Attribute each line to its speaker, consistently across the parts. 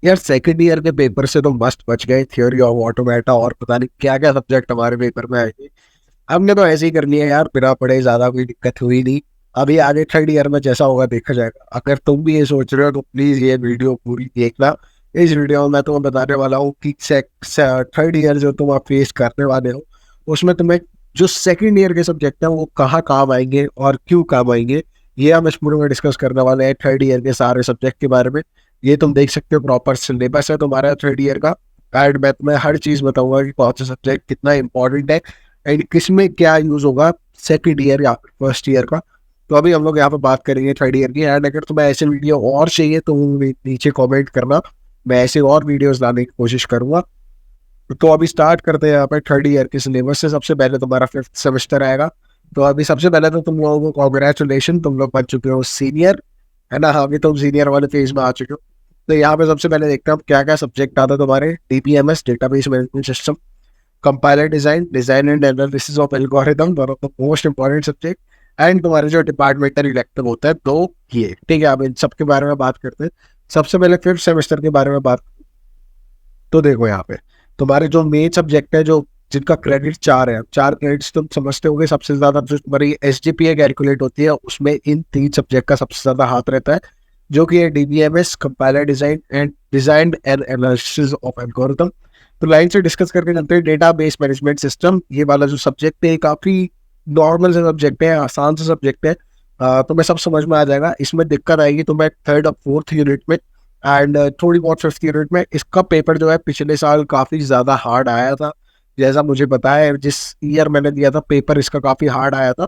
Speaker 1: यार second year के paper से तो मस्त बच गए, थ्योरी ऑफ ऑटोमेटा और पता नहीं क्या क्या सब्जेक्ट हमारे पेपर में आए थे। हमने तो ऐसे ही कर लिया यार, बिना पढ़े, ज्यादा कोई दिक्कत हुई नहीं। अभी आगे थर्ड ईयर में जैसा होगा देखा जाएगा। अगर तुम भी ये सोच रहे हो तो प्लीज ये वीडियो पूरी देखना। इस वीडियो में मैं तुम्हें बताने वाला हूँ कि थर्ड ईयर जो तुम आप फेस करने वाले हो, उसमें तुम्हें जो सेकंड ईयर के सब्जेक्ट हैं वो कहाँ काम आएंगे और क्यों काम आएंगे, ये हम इस पूरे में डिस्कस करने वाले हैं। थर्ड ईयर के सारे सब्जेक्ट के बारे में ये तुम देख सकते हो, प्रॉपर सिलेबस है तुम्हारा थर्ड ईयर का। एंड मैं तुम्हें हर चीज बताऊंगा कि कौन सा सब्जेक्ट कितना इंपॉर्टेंट है एंड किस में क्या यूज होगा, सेकंड ईयर या फर्स्ट ईयर का। तो अभी हम लोग यहाँ पे बात करेंगे थर्ड ईयर की। एंड अगर तुम्हें ऐसे वीडियो और चाहिए तो नीचे कमेंट करना, मैं ऐसे और वीडियोस लाने की कोशिश करूंगा। तो अभी स्टार्ट करते हैं यहाँ पे थर्ड ईयर के सिलेबस से। सबसे पहले तुम्हारा फिफ्थ सेमेस्टर आएगा। तो अभी सबसे पहले तो तुम लोगों को कॉन्ग्रेचुलेशन, तुम लोग बन चुके हो सीनियर, है ना। अभी तुम सीनियर वाले फेज में आ चुके हो। तो यहाँ पे सबसे पहले देखते हैं हम क्या क्या सब्जेक्ट आता है तुम्हारे। DBMS, database management system, compiler design, design and analysis of algorithm, one of the most important subject. And तुम्हारे जो डिपार्टमेंटल इलेक्टिव होता है तो ये ठीक है। अब इन सब के बारे में बात करते हैं। सबसे पहले फिफ्थ सेमेस्टर के बारे में बात। तो देखो यहाँ पे तुम्हारे जो मेन सब्जेक्ट है, जो जिनका क्रेडिट 4 है, 4 क्रेडिट्स तुम समझते होगे। सबसे ज्यादा जो तुम्हारी एसजीपीए कैलकुलेट होती है उसमें इन 3 सब्जेक्ट का सबसे ज्यादा हाथ रहता है, जो कि है DBMS, compiler design and design and analysis of algorithm. तो लाइन से डिस्कस करके चलते हैं। डेटा बेस मैनेजमेंट सिस्टम, ये वाला जो सब्जेक्ट है काफी नॉर्मल से सब्जेक्ट है, आसान से सब्जेक्ट है। तुम्हें सब समझ में आ जाएगा। इसमें दिक्कत आएगी तुम्हें थर्ड और फोर्थ यूनिट में एंड थोड़ी बहुत फिफ्थ यूनिट में। इसका पेपर जो है पिछले साल काफी ज्यादा हार्ड आया था, जैसा मुझे पता है। जिस ईयर मैंने दिया था पेपर इसका काफी हार्ड आया था।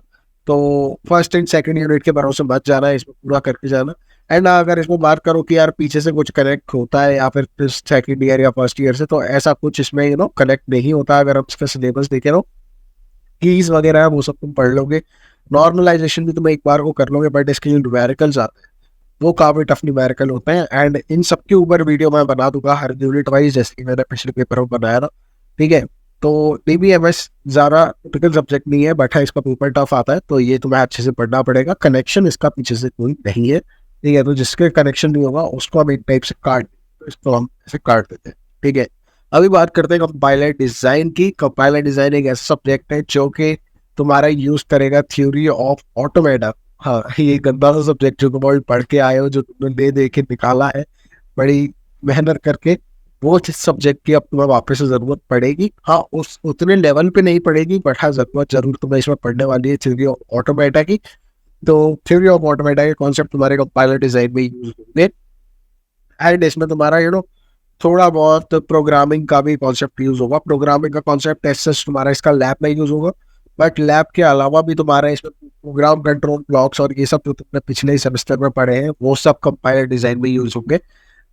Speaker 1: तो फर्स्ट एंड सेकंड यूनिट के भरोसे मत जाना, इसमें पूरा करके जाना। एंड अगर इसमें बात करो कि यार पीछे से कुछ कनेक्ट होता है या फिर सेकंड ईयर या फर्स्ट ईयर से, तो ऐसा कुछ इसमें कनेक्ट नहीं होता। अगर हम इसका सिलेबस देखे तो कीज वगैरह है वो सब तुम पढ़ लोगे। नॉर्मलाइजेशन भी तुम एक बार को कर लोगे, बट इसके जो न्यूमेरिकल्स आते हैं वो काफी टफ न्यूमेरिकल होते हैं। एंड इन सब के ऊपर वीडियो मैं बना दूंगा हर यूनिट वाइज, जैसे कि मैंने पिछले पेपर में बनाया था। ठीक है। तो डीबीएमएस ज्यादा टिपिकल सब्जेक्ट नहीं है, बट है इसका पेपर टफ आता है, तो ये तुम्हें अच्छे से पढ़ना पड़ेगा। कनेक्शन इसका पीछे से कोई नहीं है। ठीक है। तो जिसके कनेक्शन नहीं होगा उसको हम एक टाइप से काट, तो इसको हम ऐसे काट देते हैं। ठीक है। अभी बात करते हैं कंपाइलर डिजाइन की। कंपाइलर डिजाइन एक ऐसा सब्जेक्ट है जो कि तुम्हारा यूज करेगा थ्योरी ऑफ ऑटोमेटा। हाँ, ये गंदा सा सब्जेक्ट जो तुम अभी पढ़ के आए हो, जो तुमने दे के निकाला है बड़ी मेहनत करके, वो जिस सब्जेक्ट की अब तुम्हें वापस से जरूरत पड़ेगी। हाँ, उस उतने लेवल पे नहीं पड़ेगी, बट हाँ जरूरत जरूर तुम्हें इसमें पढ़ने वाली है थ्योरी ऑफ ऑटोमेटा की। तो थ्योरी ऑफ ऑटोमेटा के कॉन्सेप्ट तुम्हारे कंपाइलर डिजाइन में यूज होंगे। एंड इसमें तुम्हारा थोड़ा बहुत प्रोग्रामिंग का भी कॉन्सेप्ट यूज होगा। प्रोग्रामिंग का कॉन्सेप्ट ऐसे तुम्हारा इसका लैब में यूज होगा, बट लैब के अलावा भी तुम्हारा इसमें प्रोग्राम कंट्रोल ब्लॉक्स और ये सब जो तुमने पिछले सेमेस्टर में पढ़े हैं वो सब कंपाइलर डिजाइन में यूज होंगे।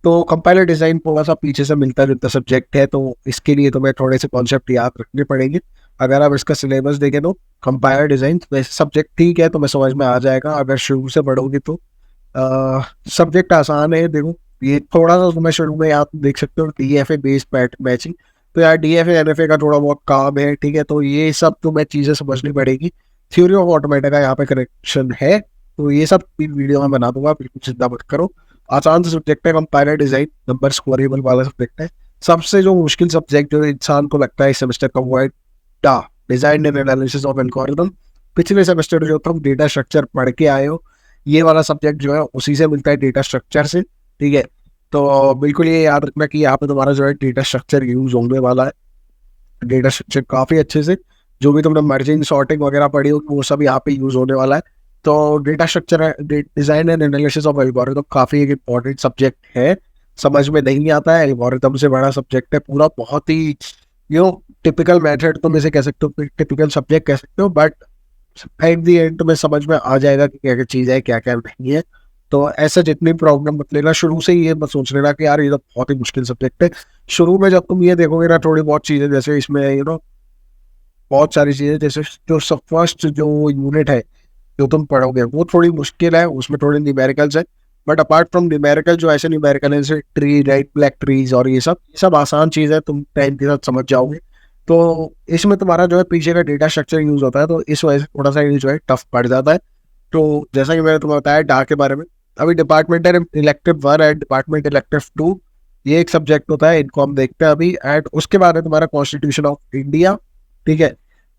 Speaker 1: तो कंपाइलर डिजाइन थोड़ा सा पीछे से मिलता जुलता सब्जेक्ट है, तो इसके लिए तुम्हें थोड़े से कॉन्सेप्ट याद रखने पड़ेंगे। अगर आप इसका सिलेबस देखें तो कंपाइलर डिजाइन वैसे सब्जेक्ट ठीक है, तुम्हें समझ में आ जाएगा अगर शुरू से पढ़ोगे तो। सब्जेक्ट आसान है। देखो, ये थोड़ा सा तुम्हें शुरू में आप देख सकते हो डीएफए बेस्ड मैचिंग। तो यार डीएफए एनएफए का थोड़ा बहुत काम है। ठीक है। तो ये सब तुम्हें चीजें समझनी पड़ेगी। थ्योरी ऑफ ऑटोमेटा का यहाँ पे कनेक्शन है, तो ये सब वीडियो में बना दूंगा, बिल्कुल चिंता मत करो। आसान से सब्जेक्ट है कंपाइलर डिजाइन, नंबर स्कोरेबल वाला सब्जेक्ट है। सबसे जो मुश्किल सब्जेक्ट जो इंसान को लगता है इस सेमेस्टर का वो है डा design and analysis of algorithm. पिछले सेमेस्टर जो तुम डेटा स्ट्रक्चर पढ़ के आए हो, ये वाला सब्जेक्ट जो है उसी से मिलता है, डेटा स्ट्रक्चर से। ठीक है। तो बिल्कुल ये याद रखना कि यहाँ पे तुम्हारा जो है डेटा स्ट्रक्चर यूज होने वाला है। डेटा स्ट्रक्चर काफी अच्छे से, जो भी तुमने मर्जिंग सॉर्टिंग वगैरह पढ़ी होगी वो सब यहाँ पे यूज होने वाला है। तो डेटा स्ट्रक्चर है, design and analysis of algorithm काफी एक इंपॉर्टेंट सब्जेक्ट है। समझ में नहीं आता है, एल्गोरिथम से बड़ा सब्जेक्ट है पूरा, बहुत ही टिपिकल मेथड तुम इसे कह सकते हो, टिपिकल सब्जेक्ट कह सकते हो, बट एट दी एंड तुम्हें समझ में आ जाएगा कि क्या क्या चीज़ है क्या क्या नहीं है। तो ऐसा जितनी प्रॉब्लम मत लेना, शुरू से ही ये मत सोच लेना कि यार ये तो बहुत ही मुश्किल सब्जेक्ट है। शुरू में जब तुम ये देखोगे ना थोड़ी बहुत चीज़ें, जैसे इसमें बहुत सारी चीज़ें, जैसे जो सब फर्स्ट जो यूनिट है जो तुम पढ़ोगे वो थोड़ी मुश्किल है, उसमें थोड़े न्यूमेरिकल्स है। बट अपार्ट फ्रॉम न्यूमेरिकल जो ऐसे न्यूमेरिकल है जैसे ट्री, राइट, ब्लैक ट्रीज और ये सब आसान चीज़ है, तुम टाइम के साथ समझ जाओगे। तो इसमें तुम्हारा जो है पीछे का डेटा स्ट्रक्चर यूज होता है, तो इस वजह से थोड़ा सा ये जो है टफ पड़ जाता है। तो जैसा कि मैंने तुम्हें बताया डा के बारे में, अभी departmental elective 1 and department elective 2 ये एक सब्जेक्ट होता है, इनको हम देखते हैं अभी। एंड उसके बाद है तुम्हारा कॉन्स्टिट्यूशन ऑफ इंडिया, ठीक है।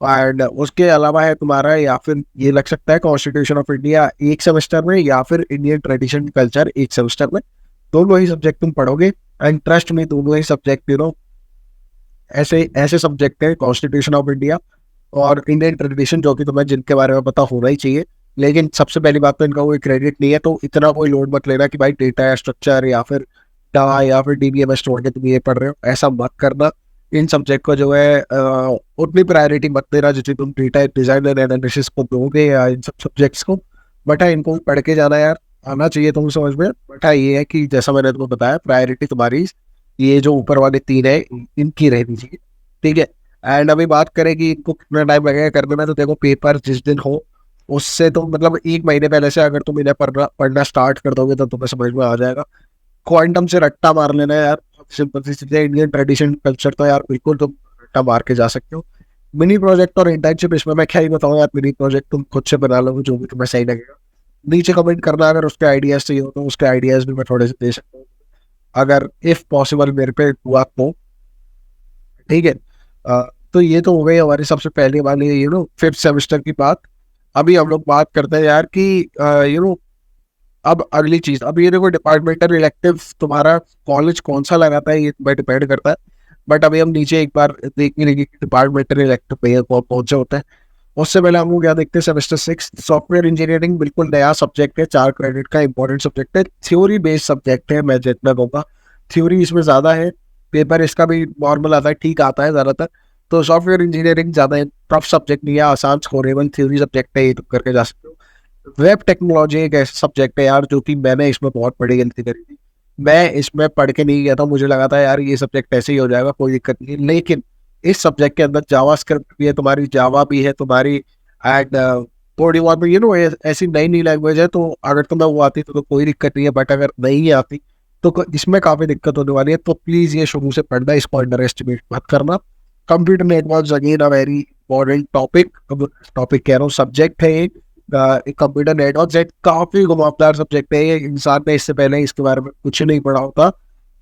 Speaker 1: एंड उसके अलावा है तुम्हारा, या फिर ये लग सकता है कॉन्स्टिट्यूशन ऑफ इंडिया एक सेमेस्टर में, या फिर इंडियन ट्रेडिशन कल्चर एक सेमेस्टर में। दोनों ही सब्जेक्ट तुम पढ़ोगे। एंड ट्रस्ट में दोनों ही सब्जेक्ट ऐसे ऐसे सब्जेक्ट है, कॉन्स्टिट्यूशन ऑफ इंडिया और इंडियन ट्रेडिशन, जो कि तुम्हें जिनके बारे में पता होना ही चाहिए। लेकिन सबसे पहली बात तो इनका कोई क्रेडिट नहीं है, तो इतना कोई लोड मत लेना कि भाई डेटा या स्ट्रक्चर या फिर डा या फिर डीबीएमएस छोड़ के तुम ये पढ़ रहे हो, ऐसा मत करना। इन सब्जेक्ट को जो है उतनी प्रायोरिटी मत देना जितनी तुम डेटा डिजाइन एंड एनालिसिस को दोगे या इन सब सब्जेक्ट्स को। बट हाँ, इनको पढ़ के जाना यार, आना चाहिए तुम समझ में। बट हाँ, ये है कि जैसा मैंने तुम्हें बताया, प्रायोरिटी तुम्हारी ये जो ऊपर वाले तीन है इनकी रहनी चाहिए, ठीक है। एंड अभी बात करें कि इनको कितना टाइम लगेगा करने में, तो देखो पेपर जिस दिन हो उससे तो मतलब 1 महीने पहले से अगर तुम इन्हें पढ़ना स्टार्ट कर दोगे तो तुम्हें समझ में आ जाएगा। क्वांटम से रट्टा मार लेना है यार, सिंपल सी चीज़ है। इंडियन ट्रेडिशन कल्चर तो यार बिल्कुल तुम रट्टा मार के जा सकते हो। मिनी प्रोजेक्ट और इंटर्नशिप, इसमें मैं क्या ही बताऊँ यार, मिनी प्रोजेक्ट तुम खुद से बना लो जो भी तुम्हें सही लगेगा। नीचे कमेंट करना अगर उसके आइडियाज चाहिए हो, तो उसके आइडियाज भी मैं थोड़े से दे सकता हूँ अगर इफ पॉसिबल मेरे पे हुआ तो, ठीक है। तो ये तो हो गई हमारी सबसे पहले वाली फिफ्थ सेमेस्टर की बात। अभी हम लोग बात करते हैं यार कि अब अगली चीज, अब ये देखो डिपार्टमेंटल इलेक्टिव तुम्हारा कॉलेज कौन सा लगाता है ये तुम्हें डिपेंड करता है। बट अभी हम नीचे एक बार देख लेंगे कि डिपार्टमेंटल इलेक्टिव पे ये कौन से होते हैं। उससे पहले हम लोग क्या देखते हैं, सेमेस्टर 6 सॉफ्टवेयर इंजीनियरिंग बिल्कुल नया सब्जेक्ट है, 4 क्रेडिट का इंपॉर्टेंट सब्जेक्ट है, थ्योरी बेस्ड सब्जेक्ट है। मैं जितना कहूँगा थ्योरी इसमें ज्यादा है, पेपर इसका भी नॉर्मल आता है, ठीक आता है ज्यादातर। तो सॉफ्टवेयर इंजीनियरिंग ज्यादा टफ सब्जेक्ट नहीं है, आसान स्कोरेबल थ्योरी सब्जेक्ट है, ये तुम करके जा सकते हो। वेब टेक्नोलॉजी एक ऐसा सब्जेक्ट है यार जो कि मैंने इसमें बहुत बड़ी गलती करी थी। मैं इसमें पढ़ के नहीं गया था, मुझे लगा था यार ये सब्जेक्ट ऐसे ही हो जाएगा, कोई दिक्कत नहीं है। लेकिन इस सब्जेक्ट के अंदर जावास्क्रिप्ट भी है तुम्हारी, जावा भी है तुम्हारी, एंड कोडिंग और भी ऐसी नई नई लैंग्वेज है। तो अगर तुम्हें वो आती तो कोई दिक्कत नहीं है, बट अगर नहीं आती तो इसमें काफी दिक्कत होने वाली है। तो प्लीज ये शुरू से पढ़ना, इसको अंडर एस्टिमेट मत करना। Computer network again a very important topic, topic कह रहा हूँ, सब्जेक्ट है एक। कंप्यूटर नेटवर्क एक काफी घुमावदार सब्जेक्ट है, ये इंसान ने इससे पहले इसके बारे में कुछ नहीं पढ़ा होता।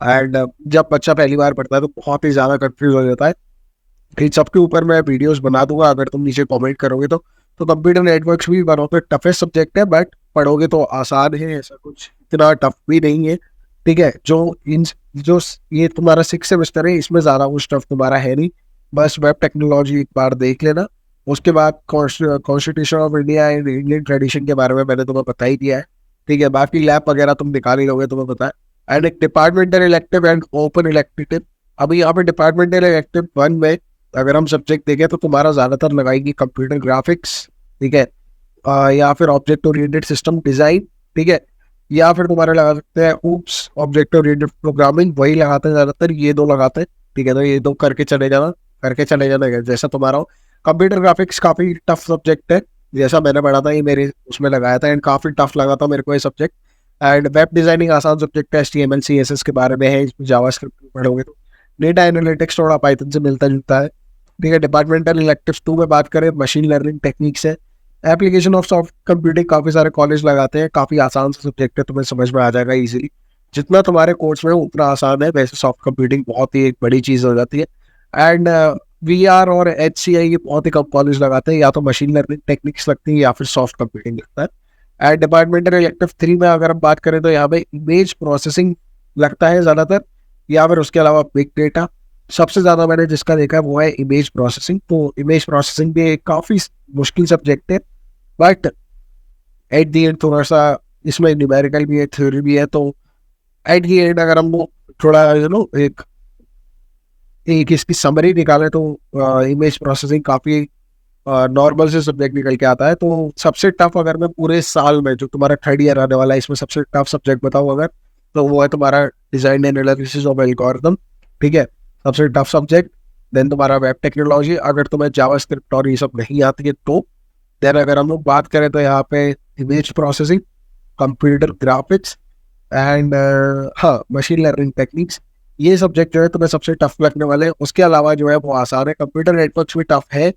Speaker 1: एंड जब बच्चा पहली बार पढ़ता है तो बहुत ही ज्यादा कंफ्यूज हो जाता है। इन सबके ऊपर मैं वीडियोस बना दूंगा, अगर तुम नीचे कमेंट करोगे तो। कंप्यूटर नेटवर्क्स भी one of the toughest subject है, बट पढ़ोगे तो आसान है, ऐसा कुछ इतना टफ भी नहीं है, ठीक है। जो ये तुम्हारा 6 सेमेस्टर है, इसमें ज्यादा कुछ टफ तुम्हारा है नहीं। बस वेब टेक्नोलॉजी एक बार देख लेना। उसके बाद constitution of India and Indian tradition के बारे में मैंने तुम्हें बता ही दिया है, ठीक है। बाकी लैब वगैरह तुम निकाल ही लोगे, तुम्हें पता है। एंड एक departmental elective and open elective. अभी यहाँ पे डिपार्टमेंटल इलेक्टिव 1 में अगर हम सब्जेक्ट देखें तो तुम्हारा ज्यादातर लगाएगी कंप्यूटर ग्राफिक्स, ठीक है, या फिर ऑब्जेक्ट ओरिएंटेड सिस्टम डिजाइन, ठीक है, या फिर तुम्हारे लगा सकते हैं ऊप्स ऑब्जेक्ट ओरिएंटेड प्रोग्रामिंग, वही लगाते हैं ज्यादातर, ये दो लगाते हैं, ठीक है। तो ये दो करके चले जाना जैसा तुम्हारा हो। कंप्यूटर ग्राफिक्स काफी टफ सब्जेक्ट है, जैसा मैंने पढ़ा था, ये मेरे उसमें लगाया था एंड काफी टफ लगा था मेरे को ये सब्जेक्ट। एंड वेब डिजाइनिंग आसान सब्जेक्ट है, HTML CSS के बारे में है, इसमें जावास्क्रिप्ट पढ़ोगे तो। डेटा एनालिटिक्स थोड़ा पाइथन से मिलता जुलता है, ठीक है। डिपार्टमेंटल इलेक्टिव्स 2 में बात करें, मशीन लर्निंग टेक्निक्स है, एप्लीकेशन ऑफ सॉफ्ट कंप्यूटिंग काफी सारे कॉलेज लगाते हैं, काफी आसान सा सब्जेक्ट है, तुम्हें समझ में आ जाएगा इजीली। जितना तुम्हारे कोर्स में उतना आसान है, वैसे सॉफ्ट कंप्यूटिंग बहुत ही एक बड़ी चीज हो जाती है। एंड VR और HCI ये बहुत ही कम कॉलेज लगाते हैं, या तो मशीन लर्निंग टेक्निक्स लगती है या फिर सॉफ्ट कंप्यूटिंग लगता है। एंड डिपार्टमेंटल इलेक्टिव 3 में अगर हम बात करें तो यहाँ पे इमेज प्रोसेसिंग लगता है ज्यादातर, या फिर उसके अलावा बिग डेटा। सबसे ज्यादा मैंने जिसका देखा है वो है इमेज प्रोसेसिंग। तो इमेज प्रोसेसिंग भी एक काफी मुश्किल सब्जेक्ट है, बट एट दी एंड थोड़ा सा इसमें न्यूमेरिकल भी है, थ्योरी भी है। तो एट दी एंड अगर हम वो थोड़ा एक एक इसकी समरी निकाले तो इमेज प्रोसेसिंग काफी नॉर्मल से सब्जेक्ट निकल के आता है। तो सबसे टफ अगर मैं पूरे साल में, जो तुम्हारा 3rd ईयर आने वाला है, इसमें सबसे टफ सब्जेक्ट बताऊँ अगर, तो वो है तुम्हारा design and analysis of algorithm, ठीक है, सबसे टफ सब्जेक्ट। देन तुम्हारा वेब टेक्नोलॉजी, अगर तुम्हें जावास्क्रिप्ट और ये सब नहीं आती है तो। देन अगर हम लोग बात करें तो यहाँ पे image processing, computer graphics and हाँ मशीन लर्निंग टेक्निक्स, ये सब्जेक्ट जो है तुम्हें सबसे टफ लगने वाले हैं। उसके अलावा जो है वो आसान है। कंप्यूटर नेटवर्क्स भी टफ है,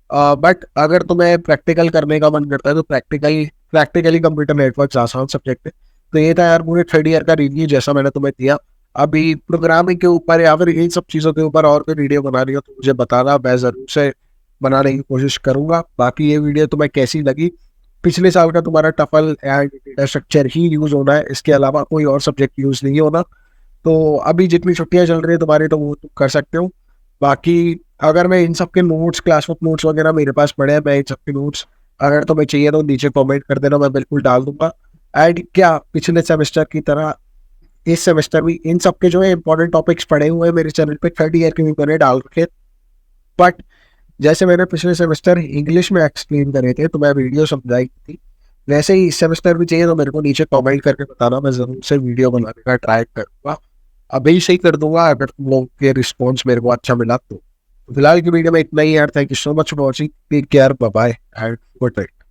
Speaker 1: बट अगर तुम्हें प्रैक्टिकल करने का मन करता है तो प्रैक्टिकली कंप्यूटर नेटवर्क्स आसान सब्जेक्ट है। तो ये था यार पूरे 3rd ईयर का रिव्यू जैसा मैंने तुम्हें दिया। अभी प्रोग्रामिंग के ऊपर या फिर इन सब चीज़ों के ऊपर और कोई वीडियो बनानी हो तो मुझे बताना, मैं ज़रूर से बनाने की कोशिश करूंगा। बाकी ये वीडियो तुम्हें कैसी लगी? पिछले साल का तुम्हारा TOEFL and data structure he use होना है, इसके अलावा कोई और सब्जेक्ट यूज नहीं होना। तो अभी जितनी छुट्टियां चल रही है तुम्हारी तो वो तुम कर सकते हो। बाकी अगर मैं इन सब के नोट्स, क्लासवर्क नोट्स वगैरह मेरे पास पड़े हैं, मैं इन सब के नोट्स अगर तुम्हें चाहिए तो नीचे कमेंट कर देना, मैं बिल्कुल डाल दूंगा। एंड क्या पिछले सेमेस्टर की तरह इस सेमेस्टर भी इन सब के जो है इंपॉर्टेंट टॉपिक्स पढ़े हुए हैं मेरे चैनल पे, थर्ड ईयर के भी मैंने डाल रखे। बट जैसे मैंने पिछले सेमेस्टर इंग्लिश में एक्सप्लेन करे थे तो मैं वीडियो समझाई थी, वैसे ही इस सेमेस्टर भी चाहिए तो मेरे को नीचे कमेंट करके बताना, मैं जरूर से वीडियो बनाने का ट्राई करूंगा। अभी से ही कर दूंगा अगर तुम लोग के रिस्पॉन्स मेरे को अच्छा मिला तो। फिलहाल की वीडियो में इतना ही यार, thank you so much for watching, take care, bye bye and good night.